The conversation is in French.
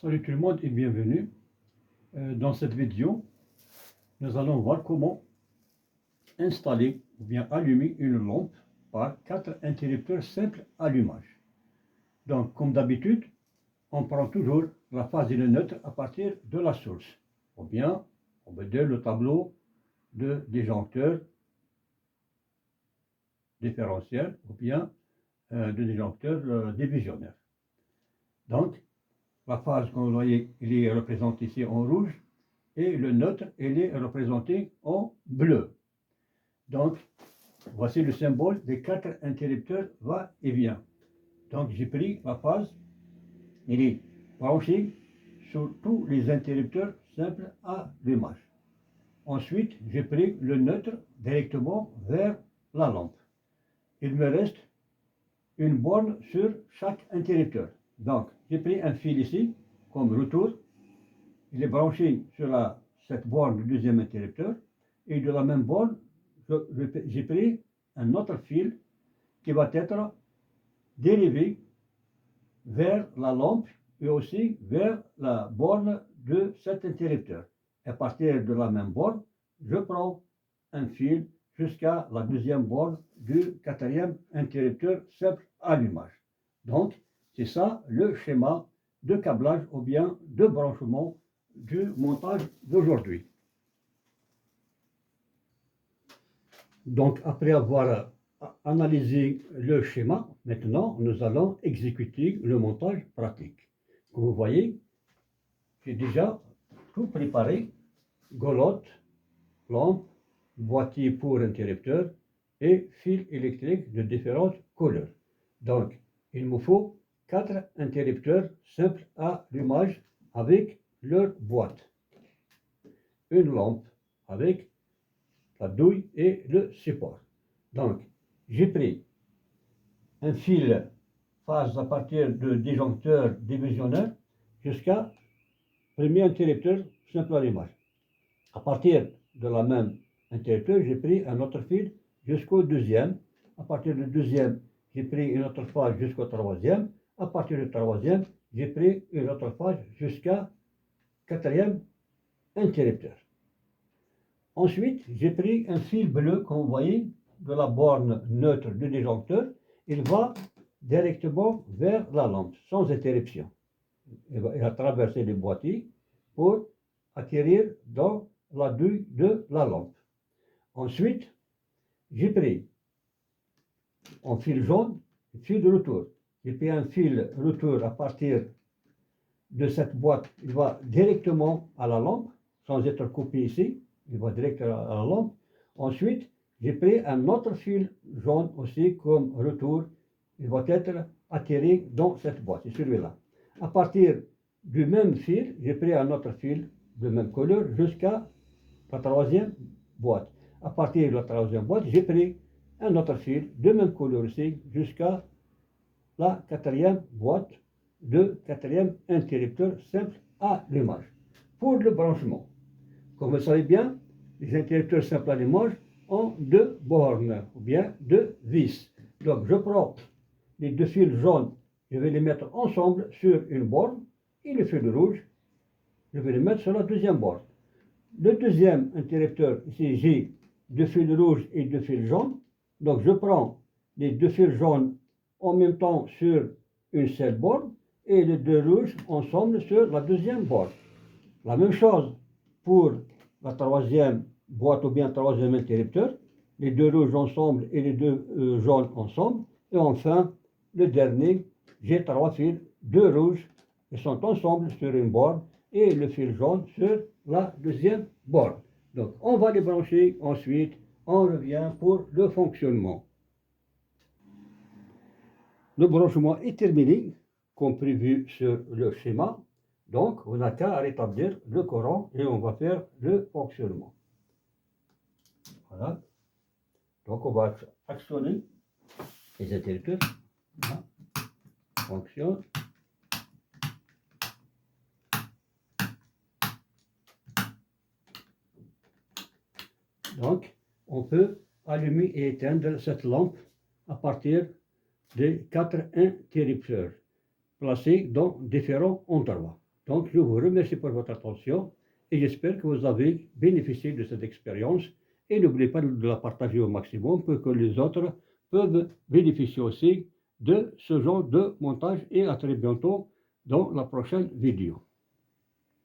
Salut tout le monde et bienvenue. Dans cette vidéo, nous allons voir comment installer ou bien allumer une lampe par 4 interrupteurs simples allumage. Donc, comme d'habitude, on prend toujours la phase et le neutre à partir de la source. Ou bien, on veut dire le tableau de disjoncteur différentiel ou bien de disjoncteur divisionnaire. Donc, la phase, comme vous voyez, il est représenté ici en rouge et le neutre, il est représenté en bleu. Donc, voici le symbole des 4 interrupteurs va-et-vient. Donc, j'ai pris la phase, il est branché sur tous les interrupteurs simples allumage. Ensuite, j'ai pris le neutre directement vers la lampe. Il me reste une borne sur chaque interrupteur. Donc, j'ai pris un fil ici, comme retour. Il est branché sur cette borne du deuxième interrupteur. Et de la même borne, j'ai pris un autre fil qui va être dérivé vers la lampe et aussi vers la borne de cet interrupteur. À partir de la même borne, je prends un fil jusqu'à la deuxième borne du quatrième interrupteur simple allumage. Donc, c'est ça le schéma de câblage ou bien de branchement du montage d'aujourd'hui. Donc, après avoir analysé le schéma, maintenant, nous allons exécuter le montage pratique. Comme vous voyez, j'ai déjà tout préparé, golotte, lampe, boîtier pour interrupteur et fil électrique de différentes couleurs. Donc, il me faut 4 interrupteurs simples allumage avec leur boîte. Une lampe avec la douille et le support. Donc, j'ai pris un fil phase à partir de disjoncteur divisionnaire jusqu'à premier interrupteur simple allumage. À partir de la même interrupteur, j'ai pris un autre fil jusqu'au deuxième. À partir du deuxième, j'ai pris une autre phase jusqu'au troisième. À partir du troisième, j'ai pris une autre phase jusqu'à quatrième interrupteur. Ensuite, j'ai pris un fil bleu, comme vous voyez, de la borne neutre du disjoncteur. Il va directement vers la lampe, sans interruption. Il va traverser les boîtiers pour atterrir dans la douille de la lampe. Ensuite, j'ai pris un fil jaune, un fil de retour. J'ai pris un fil retour à partir de cette boîte. Il va directement à la lampe, sans être coupé ici. Il va directement à la lampe. Ensuite, j'ai pris un autre fil jaune aussi comme retour. Il va être atterri dans cette boîte, c'est celui-là. À partir du même fil, j'ai pris un autre fil de même couleur jusqu'à la troisième boîte. À partir de la troisième boîte, j'ai pris un autre fil de même couleur aussi jusqu'à la quatrième boîte de quatrième interrupteur simple allumage. Pour le branchement, comme vous le savez bien, les interrupteurs simples allumage ont 2 bornes ou bien 2 vis. Donc je prends les 2 fils jaunes, je vais les mettre ensemble sur une borne et le fil rouge, je vais les mettre sur la deuxième borne. Le deuxième interrupteur, ici j'ai 2 fils rouges et 2 fils jaunes. Donc je prends les 2 fils jaunes en même temps sur une seule borne et les 2 rouges ensemble sur la deuxième borne. La même chose pour la troisième boîte ou bien troisième interrupteur, les 2 rouges ensemble et les 2 jaunes ensemble. Et enfin, le dernier, j'ai 3 fils, 2 rouges, ils sont ensemble sur une borne et le fil jaune sur la deuxième borne. Donc on va les brancher, ensuite on revient pour le fonctionnement. Le branchement est terminé, comme prévu sur le schéma. Donc on n'a qu'à rétablir le courant et on va faire le fonctionnement. Voilà. Donc on va actionner les interrupteurs. Voilà. Fonctionne. Donc, on peut allumer et éteindre cette lampe à partir des 4 interrupteurs placés dans différents endroits. Donc, je vous remercie pour votre attention et j'espère que vous avez bénéficié de cette expérience. Et n'oubliez pas de la partager au maximum pour que les autres peuvent bénéficier aussi de ce genre de montage. Et à très bientôt dans la prochaine vidéo.